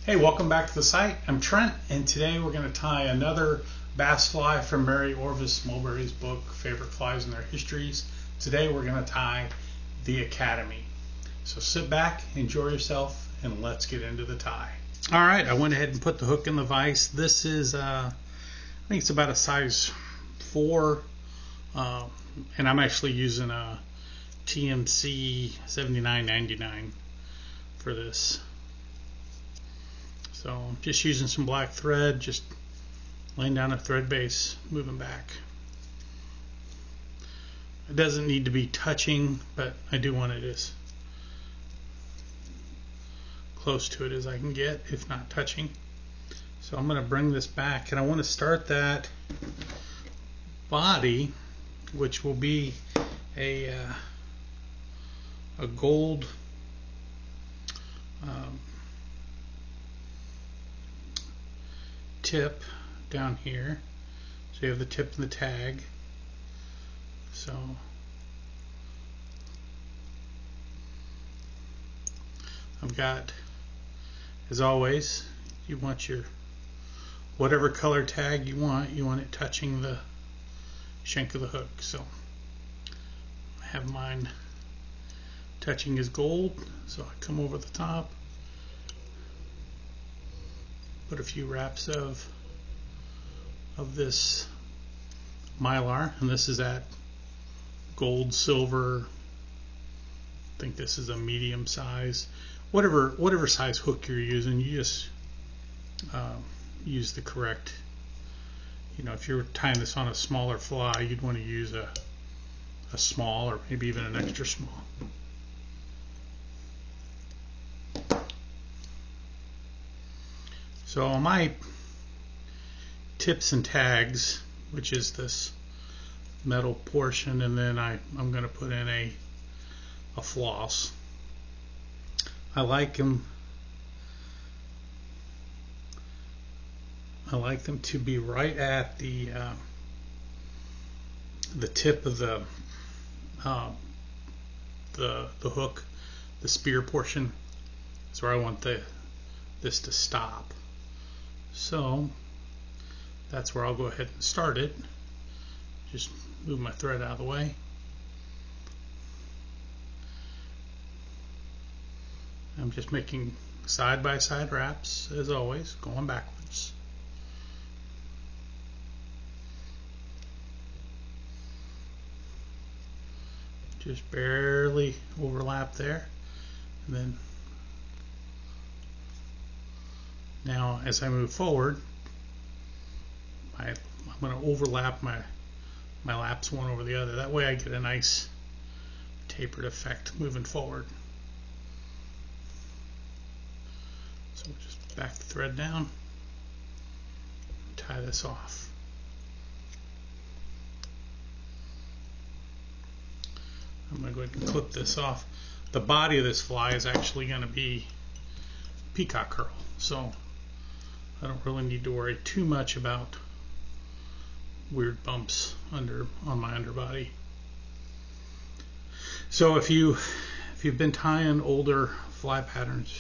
Hey, welcome back to the site. I'm Trent, and today we're going to tie another bass fly from Orvis Marbury's book, Favorite Flies and Their Histories. Today we're going to tie the Academy. So sit back, enjoy yourself, and let's get into the tie. All right, I went ahead and put the hook in the vise. This is, I think it's about a size 4, and I'm actually using a TMC 79.99 for this. So I'm just using some black thread, just laying down a thread base, moving back. It doesn't need to be touching, but I do want it as close to it as I can get, if not touching. So I'm going to bring this back, and I want to start that body, which will be a gold tip down here. So you have the tip and the tag. So I've got, as always, you want your whatever color tag you want it touching the shank of the hook. So I have mine touching his gold, so I come over the top, put a few wraps of this mylar, and this is at gold, silver. I think this is a medium size. Whatever size hook you're using, you just use the correct. You know, if you're tying this on a smaller fly, you'd want to use a small, or maybe even an extra small. So on my tips and tags, which is this metal portion, and then I'm going to put in a floss. I like them to be right at the tip of the hook, the spear portion. That's where I want this to stop. So that's where I'll go ahead and start it. Just move my thread out of the way. I'm just making side-by-side wraps, as always, going backwards. Just barely overlap there, and then now as I move forward, I'm going to overlap my laps one over the other. That way I get a nice tapered effect moving forward. So we'll just back the thread down, tie this off. I'm going to go ahead and clip this off. The body of this fly is actually going to be peacock curl, so I don't really need to worry too much about weird bumps on my underbody. So if you've been tying older fly patterns,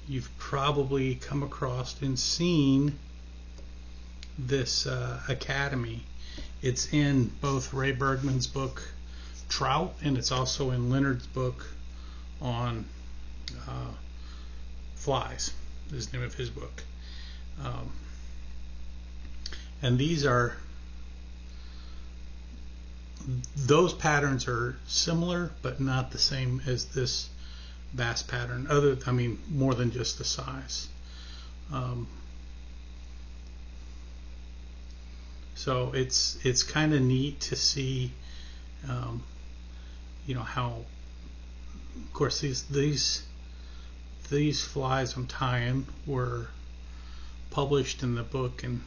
you've probably come across and seen this Academy. It's in both Ray Bergman's book Trout, and it's also in Leonard's book on flies. This is the name of his book. And those patterns are similar, but not the same as this bass pattern. More than just the size. So it's kind of neat to see, how, of course, these flies I'm tying were published in the book in,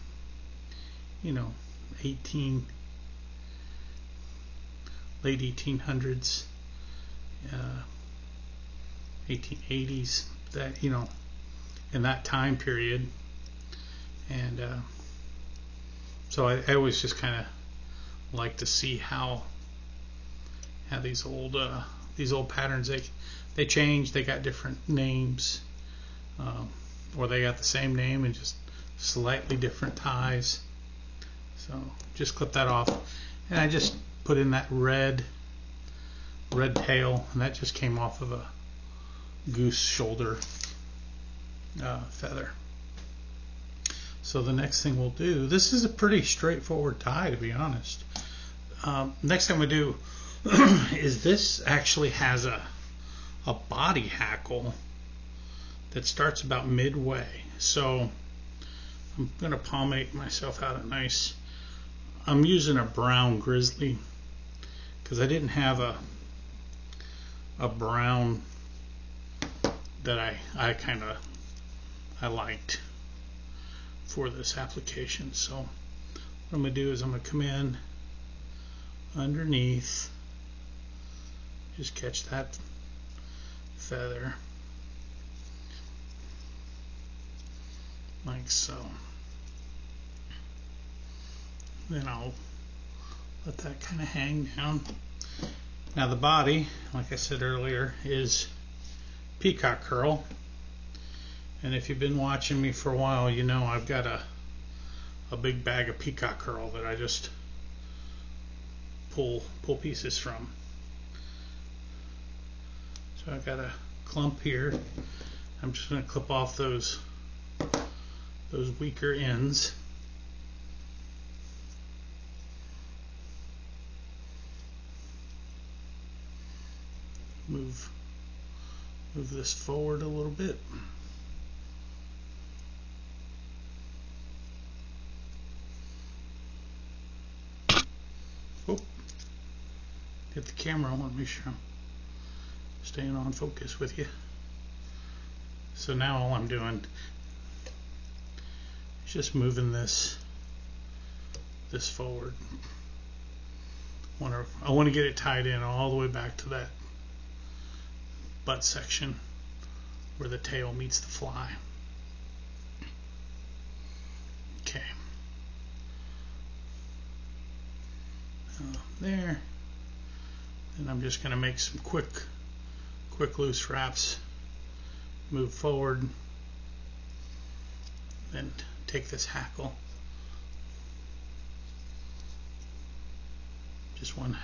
late 1800s, 1880s, that, in that time period. And so I always just kind of like to see how these old patterns, they change, they got different names. or they got the same name and just slightly different ties. So just clip that off, and I just put in that red tail, and that just came off of a goose shoulder feather. So the next thing we'll do, this is a pretty straightforward tie, to be honest. Next thing we do is this actually has a body hackle that starts about midway. So I'm going to palmate myself out a nice, I'm using a brown grizzly because I didn't have a brown that I liked for this application. So what I'm going to do is I'm going to come in underneath, just catch that feather like so. Then I'll let that kind of hang down. Now the body, like I said earlier, is peacock curl, and if you've been watching me for a while, you know I've got a big bag of peacock curl that I just pull pieces from. So I've got a clump here. I'm just going to clip off those weaker ends. Move this forward a little bit. Oh, hit the camera. I want to make sure I'm staying on focus with you. So now all I'm doing is just moving this forward. I want to get it tied in all the way back to that butt section where the tail meets the fly. Okay. There. And I'm just going to make some quick loose wraps. Move forward. Then take this hackle. Just one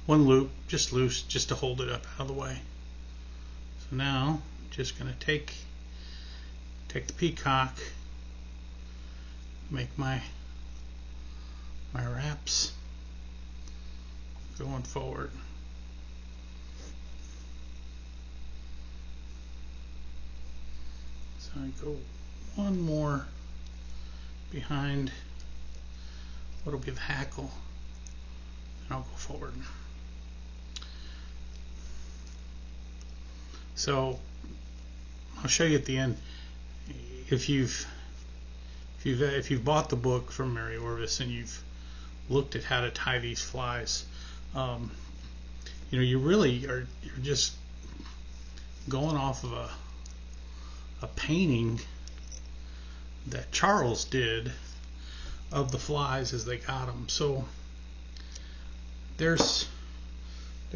loop, just loose, just to hold it up out of the way. So now, just going to take the peacock, make my wraps going forward. So I go one more behind what'll be the hackle, and I'll go forward. So I'll show you at the end. If you've bought the book from Mary Orvis and you've looked at how to tie these flies, you know, you're just going off of a painting that Charles did of the flies as they got them. So there's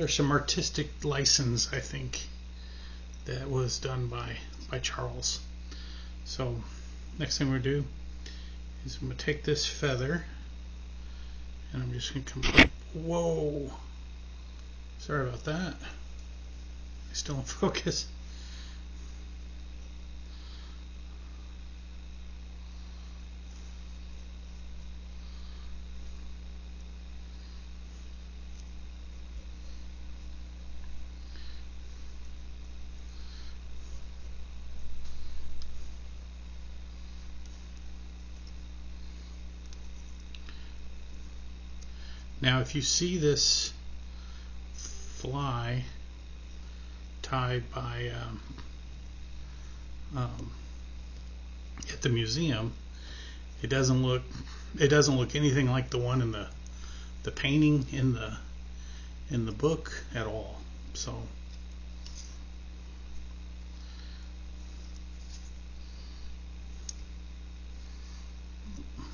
some artistic license, I think, that was done by Charles. So next thing we're going to do is I'm going to take this feather and I'm just going to come up. Whoa, sorry about that. Still in focus. Now if you see this fly tied by at the museum, it doesn't look anything like the one in the painting in the book at all. So I'm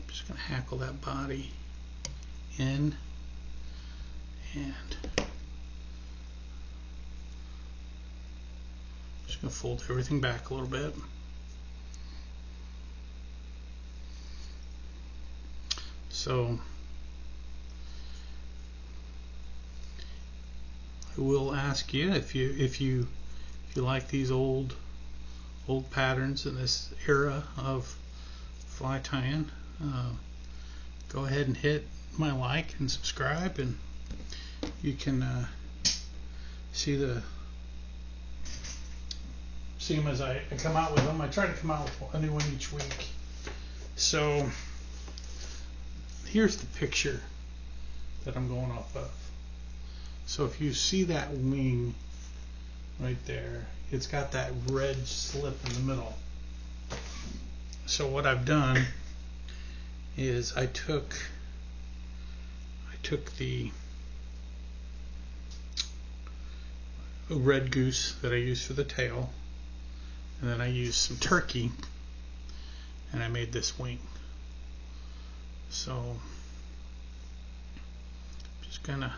just going to hackle that body in, and just Just going to fold everything back a little bit. So I will ask you if you like these old patterns in this era of fly tying. Go ahead and hit my like and subscribe, and you can see them as I come out with them. I try to come out with a new one each week. So here's the picture that I'm going off of. So if you see that wing right there, it's got that red slip in the middle. So what I've done is I took the red goose that I used for the tail, and then I used some turkey, and I made this wing. So I'm just gonna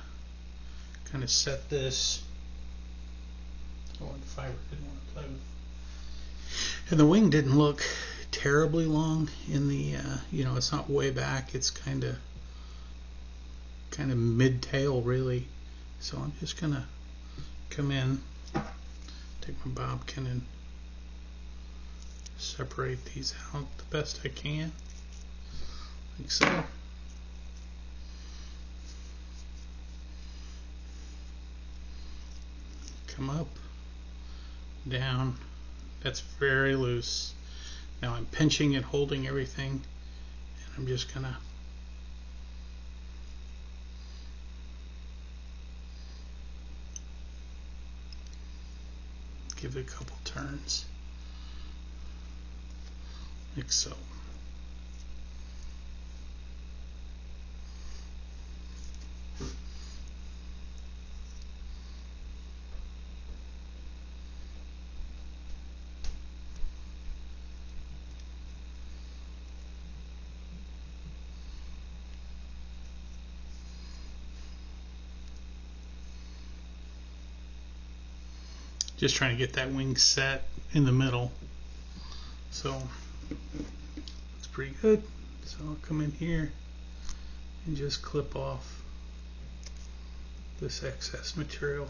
kind of set this. Oh, the fiber didn't want to play with. And the wing didn't look terribly long in the it's not way back, it's kind of mid-tail really. So I'm just gonna come in, take my bobkin and separate these out the best I can, like so. Come up, down. That's very loose. Now I'm pinching and holding everything, and I'm just gonna give it a couple turns, like so. Just trying to get that wing set in the middle. So it's pretty good. So I'll come in here and just clip off this excess material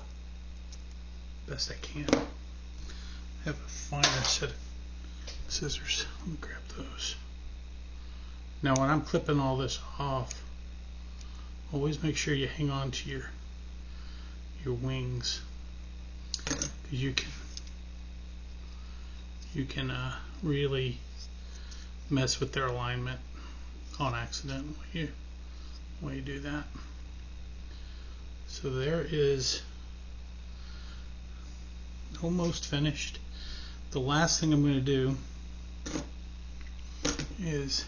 best I can. I have a finer set of scissors. Let me grab those. Now when I'm clipping all this off, always make sure you hang on to your wings. You can really mess with their alignment on accident when you do that. So there is almost finished. The last thing I'm going to do is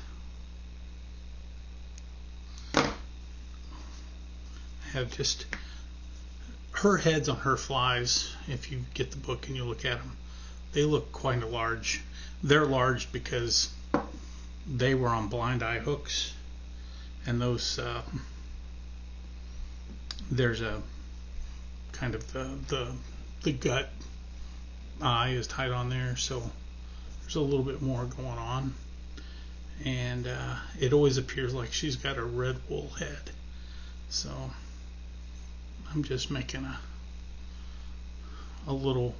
have just her heads on her flies. If you get the book and you look at them, they look quite large. They're large because they were on blind eye hooks, and those there's a kind of the gut eye is tied on there, so there's a little bit more going on, and it always appears like she's got a red wool head. So I'm just making a little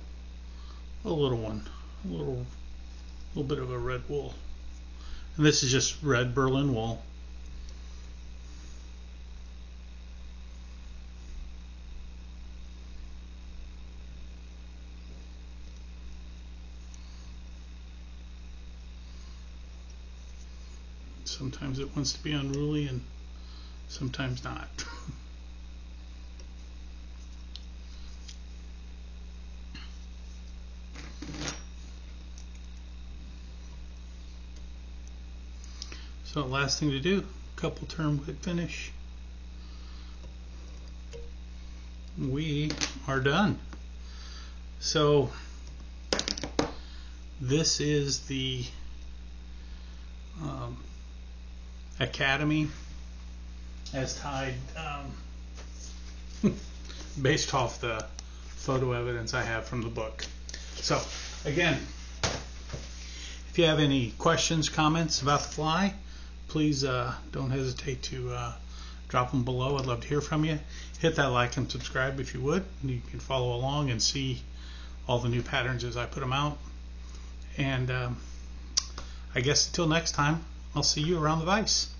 one, a little bit of a red wool, and this is just red Berlin wool. Sometimes it wants to be unruly and sometimes not. So last thing to do, couple turn whip finish. We are done. So this is the Academy as tied, based off the photo evidence I have from the book. So again, if you have any questions, comments about the fly, please don't hesitate to drop them below. I'd love to hear from you. Hit that like and subscribe if you would. You can follow along and see all the new patterns as I put them out. And I guess until next time, I'll see you around the vise.